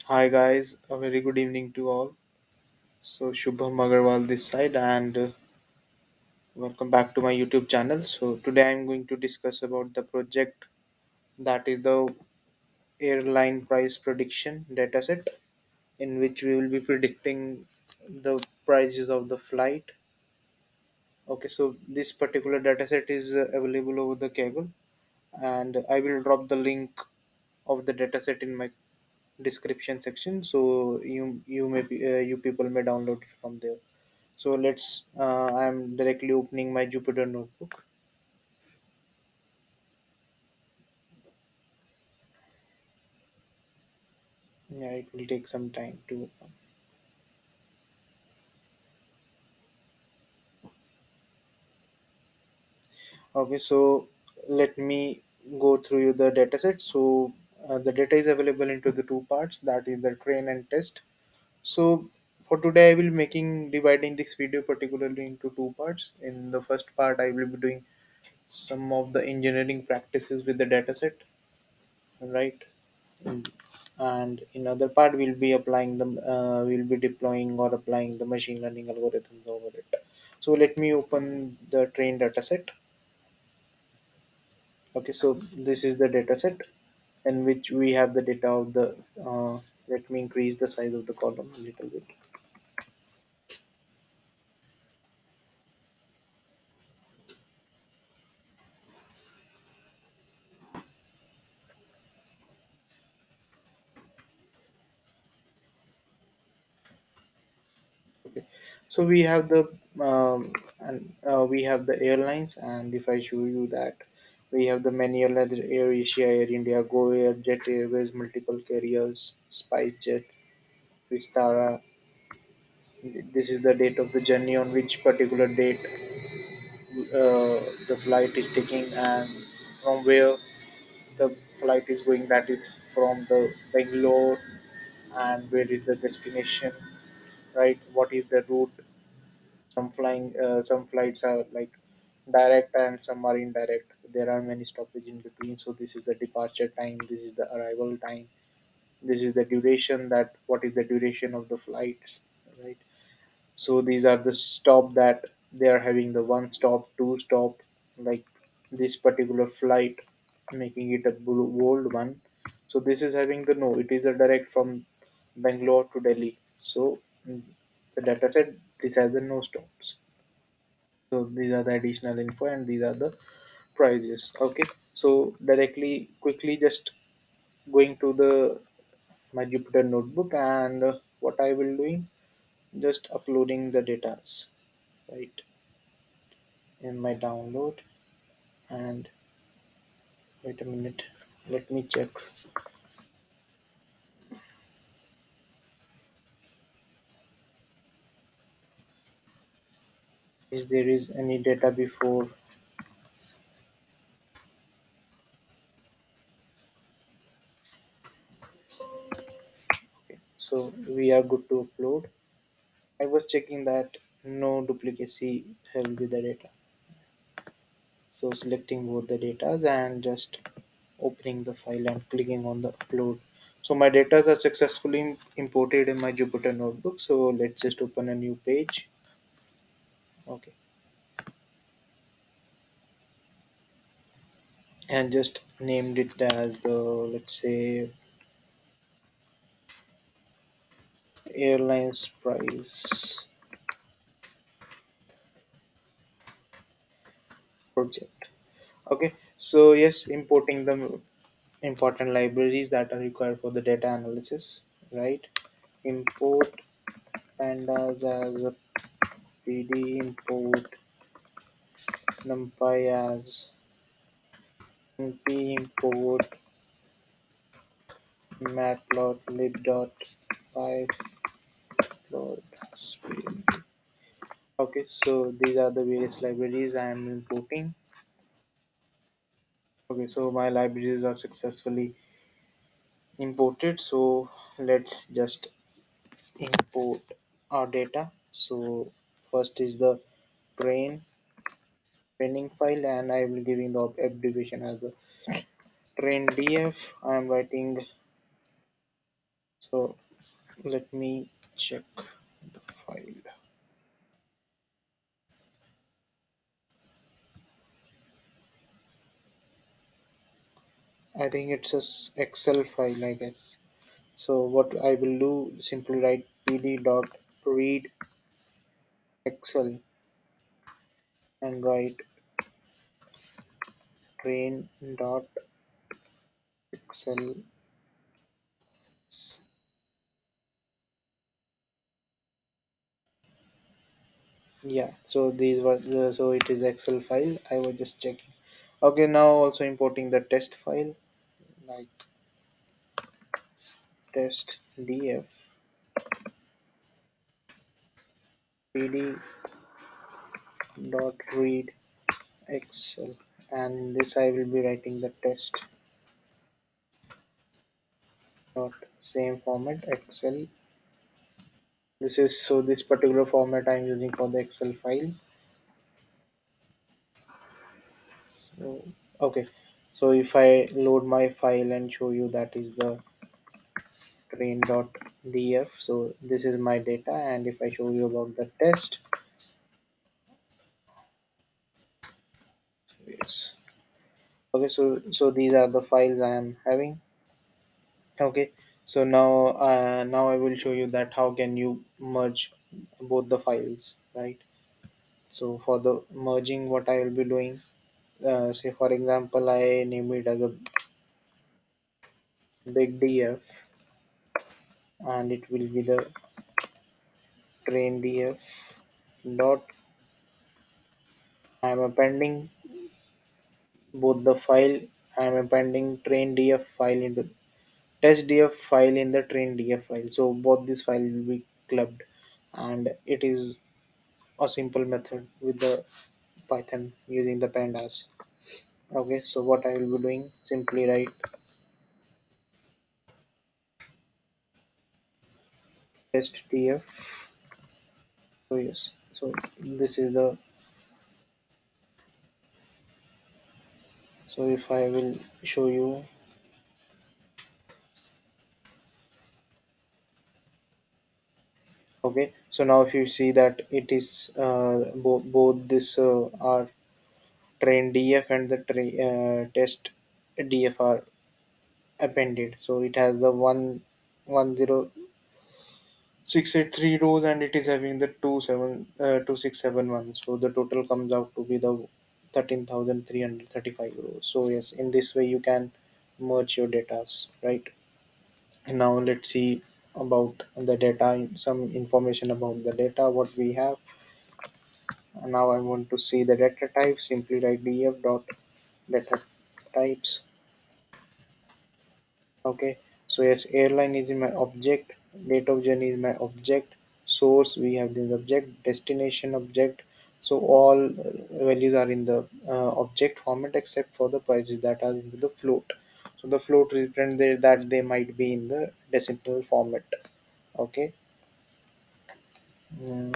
Hi guys, a very good evening to all. So Shubham Agarwal this side and welcome back to my YouTube channel. So today I'm going to discuss about the project that is the airline price prediction dataset in which we will be predicting the prices of the flight. Okay, so this particular dataset is available over the cable and I will drop the link of the dataset in my description section so you people may download it from there. So I'm directly opening my Jupyter notebook. Yeah, it will take some time to. Okay, so let me go through you the data set. So the data is available into the two parts, that is the train and test. So for today, I will making dividing this video particularly into two parts. In the first part, I will be doing some of the engineering practices with the data set, right? Mm. And in other part we'll be deploying or applying the machine learning algorithms over it. So let me open the train dataset. Okay, so this is the dataset in which we have the data of the let me increase the size of the column a little bit. Okay, so we have the we have the airlines, and if I show you that we have the many airlines: Air Asia, Air India, Go Air, Jet Airways, multiple carriers, SpiceJet, Vistara. This is the date of the journey on which particular date the flight is taking and from where the flight is going. That is from the Bangalore, and where is the destination, right? What is the route? Some flights are like direct and some are indirect. There are many stoppage in between. So this is the departure time. This is the arrival time. This is the duration. That what is the duration of the flights, right? So these are the stop that they are having, the one stop, two stop, like this particular flight, making it a bold one. So this is having the no, it is a direct from Bangalore to Delhi. So the data said this has the no stops. So these are the additional info and these are the prices. Okay, so directly quickly just going to the my Jupyter notebook, and what I will doing, just uploading the data, right, in my download. And wait a minute, let me check if there is any data before. Okay, so we are good to upload. I was checking that no duplicacy held with the data. So selecting both the datas and just opening the file and clicking on the upload. So my data are successfully imported in my Jupyter notebook. So let's just open a new page. Okay, and just named it as the, let's say, airlines price project. Okay, so yes, importing the important libraries that are required for the data analysis, right? Import pandas as a pd, import numpy as np, import matplotlib.py plot speed. Okay, so these are the various libraries I am importing. Okay, so my libraries are successfully imported. So let's just import our data. So first is the train training file, and I will giving the abbreviation as the train df. I am writing So let me check the file. I think it's a Excel file, I guess. So what I will do, simply write pd dot read excel and write train dot excel. Yeah, so these were so it is Excel file. I was just checking. Okay, now also importing the test file like test df pd dot read excel, and in this I will be writing the test dot same format excel. This is so this particular format I'm using for the Excel file. So, okay, so if I load my file and show you, that is the train.df. So this is my data, and if I show you about the test, yes. Okay, so these are the files I am having. Okay, so now I will show you that how can you merge both the files, right? So for the merging, what I will be doing, say for example, I name it as a big df, and it will be the train df dot. I am appending both the file. I am appending train df file into test df file in the train df file. So both this file will be clubbed, and it is a simple method with the Python using the pandas. Okay, so what I will be doing, simply write test df. So yes, so this is the, so if I will show you, okay, so now if you see that it is both this are train df and the test df are appended. So it has the 10683 rows, and it is having the 2671. So the total comes out to be the 13,335 rows. So yes, in this way you can merge your data, right? And now let's see about the data, some information about the data what we have. And now I want to see the data type. Simply write df dot data types. Okay, so yes, airline is in my object, date of journey is my object, source we have this object, destination object. So all values are in the object format except for the prices that are into the float. So the float represent that they might be in the decimal format. Okay. Mm,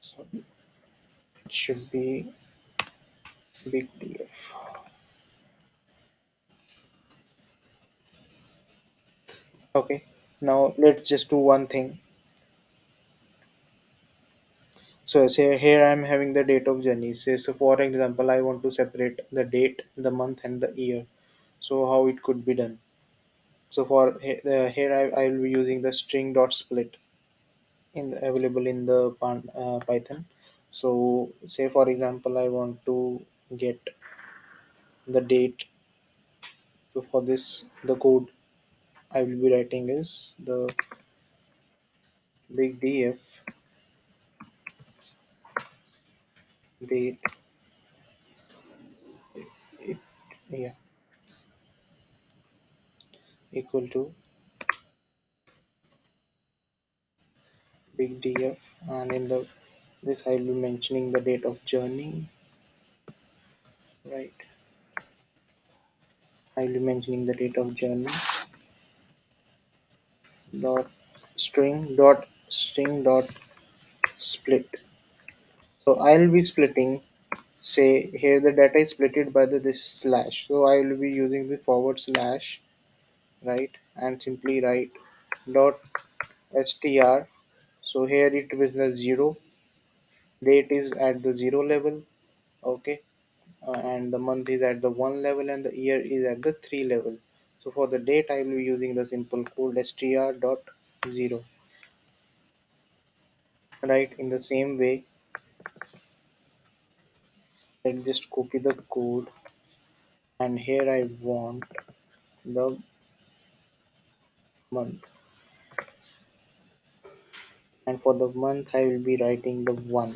so it should be big df. Okay, now let's just do one thing. So say here I'm having the date of journey. Say so for example, I want to separate the date, the month, and the year. So how it could be done? So for here I will be using the string dot split in available in the Python. So say for example, I want to get the date. So for this, the code I will be writing is the big df date. It, yeah, equal to big df, and in the this I will be mentioning the date of journey, right? I'll be mentioning the date of journey dot string dot split. So I'll be splitting. say here the data is splitted by the this slash, so I will be using the forward slash, right, and simply write dot str. So here it was the 0, date is at the 0 level, okay, and the month is at the 1 level and the year is at the 3 level. So for the date I will be using the simple code str dot 0, right. In the same way, let's just copy the code, and here I want the month, and for the month I will be writing the 1.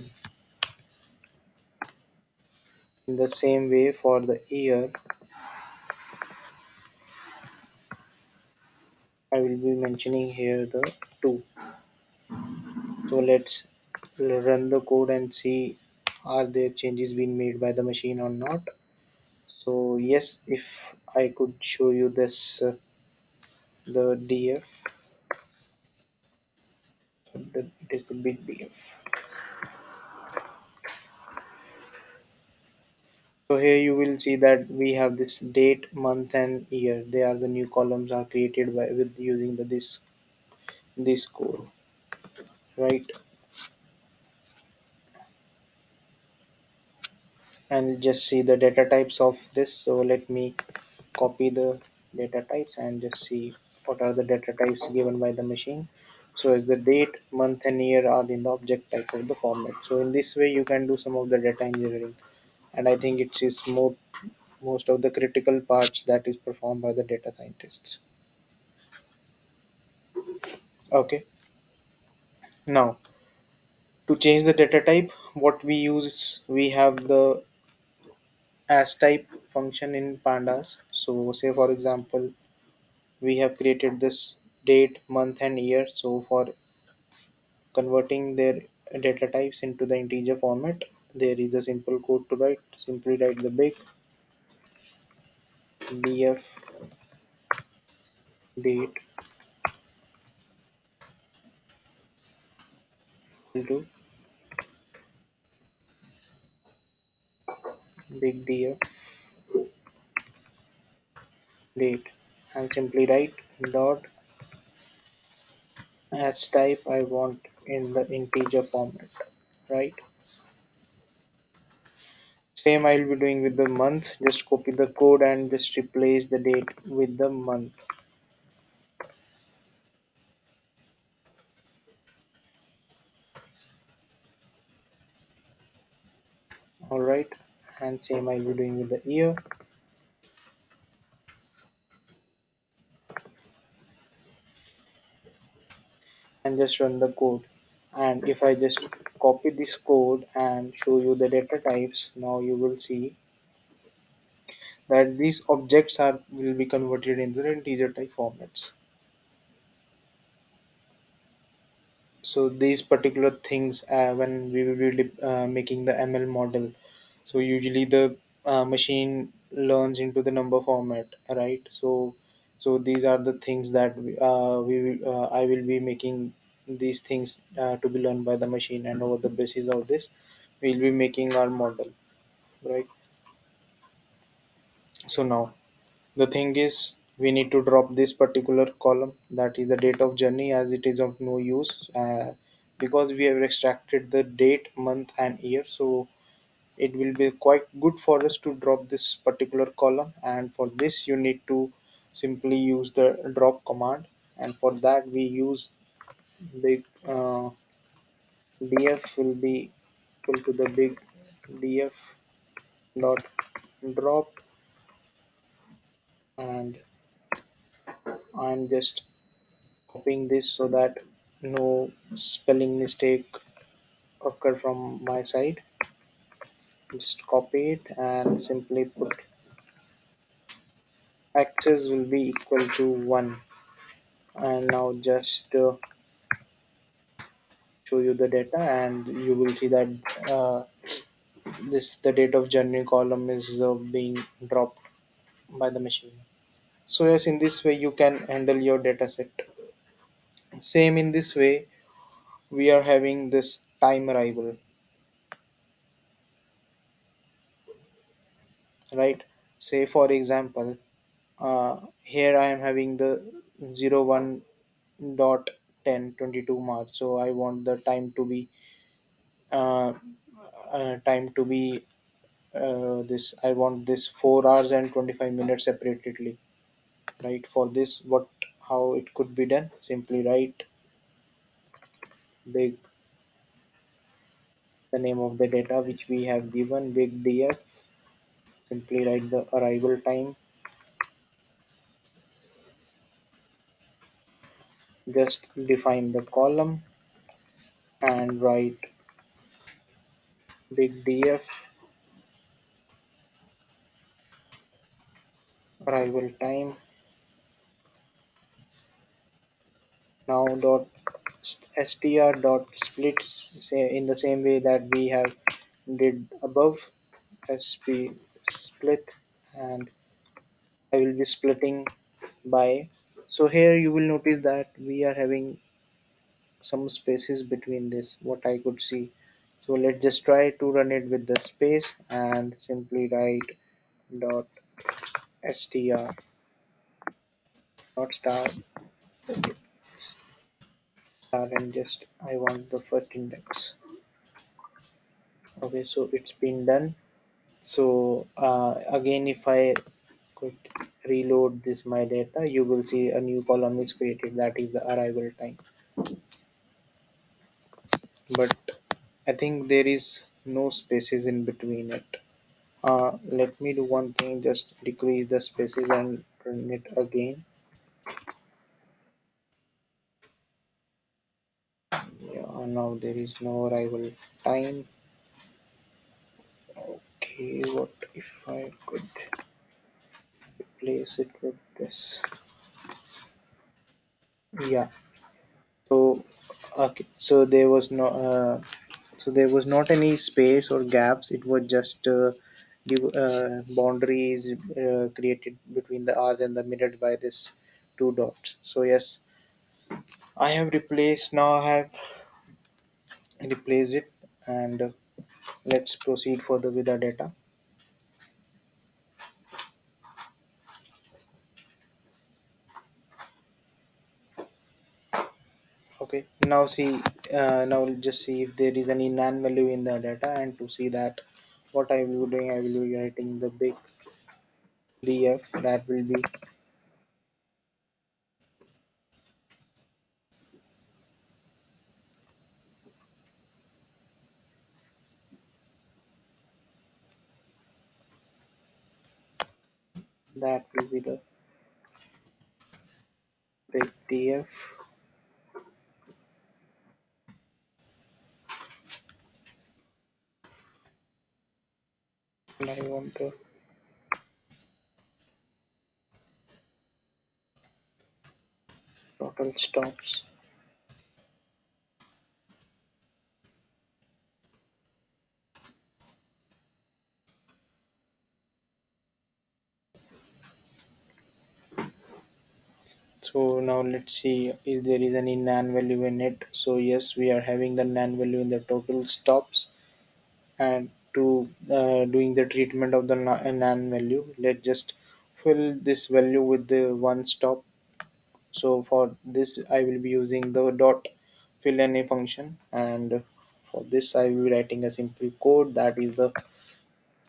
In the same way, for the year I will be mentioning here the 2. So let's run the code and see are there changes being made by the machine or not. So yes, if I could show you this, the df, it is the big df. So here you will see that we have this date, month and year. They are the new columns are created by with using the this code, right. And just see the data types of this. So let me copy the data types and just see what are the data types given by the machine. So as the date, month and year are in the object type of the format. So in this way you can do some of the data engineering, and I think it is most of the critical parts that is performed by the data scientists. Okay, now to change the data type, what we use is we have the as type function in pandas. So say for example we have created this date, month and year. So for converting their data types into the integer format, there is a simple code to write. Simply write the big df date equal to big df date, and simply write dot as type I want in the integer format, right. Same I'll be doing with the month. Just copy the code and just replace the date with the month. All right, and same I'll be doing with the year, and just run the code. And if I just copy this code and show you the data types, now you will see that these objects are will be converted into the integer type formats. So these particular things, when we will be making the ML model, so usually the machine learns into the number format, right. So these are the things that I will be making these things to be learned by the machine, and over the basis of this we'll be making our model, right. So now the thing is we need to drop this particular column, that is the date of journey, as it is of no use, because we have extracted the date, month and year. So it will be quite good for us to drop this particular column, and for this you need to simply use the drop command, and for that we use big df will be equal to the big df dot drop, and I'm just copying this so that no spelling mistake occur from my side. Just copy it and simply put access will be equal to 1. And now just show you the data, and you will see that uh, this the date of journey column is being dropped by the machine. So yes, in this way you can handle your data set. Same in this way we are having this time arrival. right? Say for example, here I am having the 01 dot 10:22 March, so I want the time to be uh, time to be this I want this 4 hours and 25 minutes separately, right? For this, what how it could be done? Simply write big the name of the data which we have given, big df. Simply write the arrival time. Just define the column and write big df arrival time. Now dot str dot split, say in the same way that we have did above, sp split, and I will be splitting by. So here you will notice that we are having some spaces between this, what I could see. So let's just try to run it with the space and simply write dot str dot star and just I want the first index. Okay, so it's been done. So again, if I could reload this my data, you will see a new column is created, that is the arrival time. But I think there is no spaces in between it. Let me do one thing, just decrease the spaces and run it again. Yeah, now there is no arrival time. Okay, what if I could replace it with this? Yeah. So okay, so there was not any space or gaps. It was just boundaries created between the hours and the minute by this two dots. So yes, I have replaced. Now I have replaced it, and let's proceed further with the data. Okay, now see, now just see if there is any non value in the data, and to see that, what I will be doing, I will be writing the big df, that will be the big df, and I want the total stops. So now let's see if there is any non value in it. So yes, we are having the non value in the total stops, and to doing the treatment of the non value, let's just fill this value with the one stop. So for this, I will be using the dot fill any function, and for this, I will be writing a simple code, that is the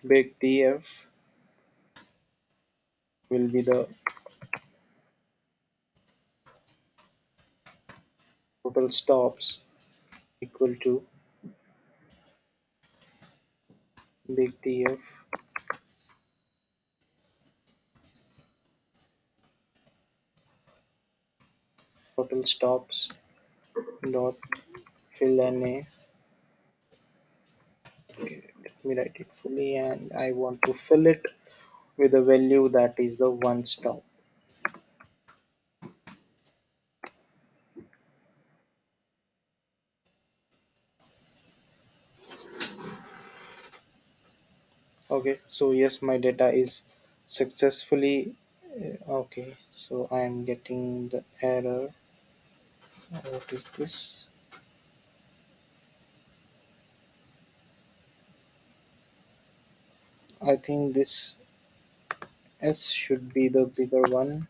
big df will be the total stops equal to big df total stops dot fill na. Okay, let me write it fully, and I want to fill it with a value that is the one stop. Okay, so yes, my data is successfully okay. So I am getting the error. What is this? I think this. S should be the bigger one.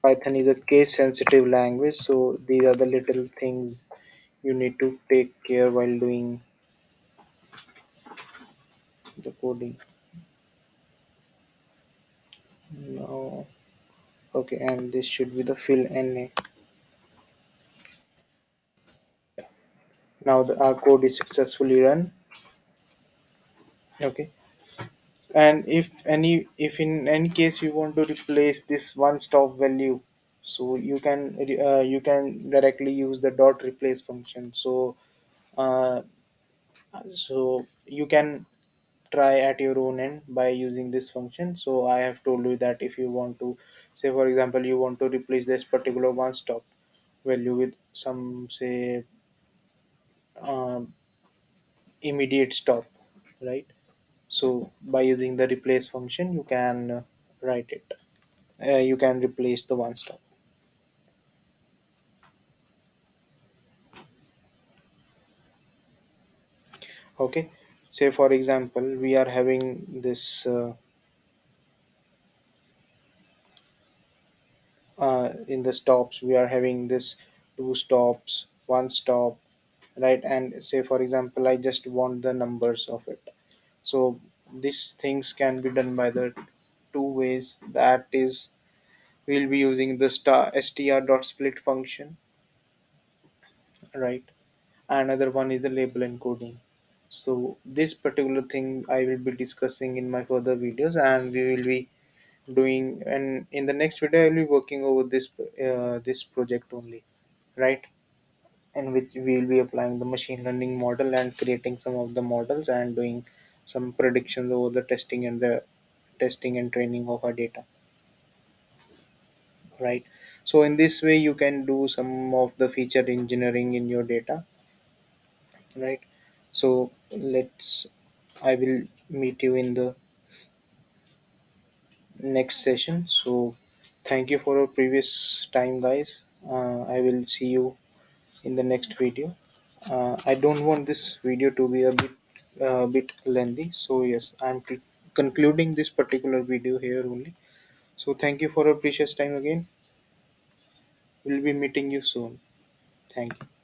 Python is a case sensitive language, so these are the little things you need to take care while doing the coding. No. Okay, and this should be the fill NA. Now our code is successfully run. Okay, and if in any case you want to replace this one stop value, so you can directly use the dot replace function. Uh, so you can try at your own end by using this function. So I have told you that if you want to, say for example, you want to replace this particular one stop value with some, say, um, immediate stop, right? So by using the replace function you can write it, you can replace the one stop. Okay, say for example we are having this in the stops we are having this two stops, one stop, right? And say for example I just want the numbers of it. So these things can be done by the two ways, that is, we'll be using the str.split function, right? Another one is the label encoding. So this particular thing I will be discussing in my further videos, and we will be doing, and in the next video I will be working over this project only, right? In which we will be applying the machine learning model and creating some of the models and doing some predictions over the testing and training of our data, right? So in this way you can do some of the feature engineering in your data, right? So let's I will meet you in the next session. So thank you for your previous time, guys. I will see you in the next video. I don't want this video to be a bit lengthy, so yes, I'm concluding this particular video here only. So thank you for your precious time again. We'll be meeting you soon. Thank you.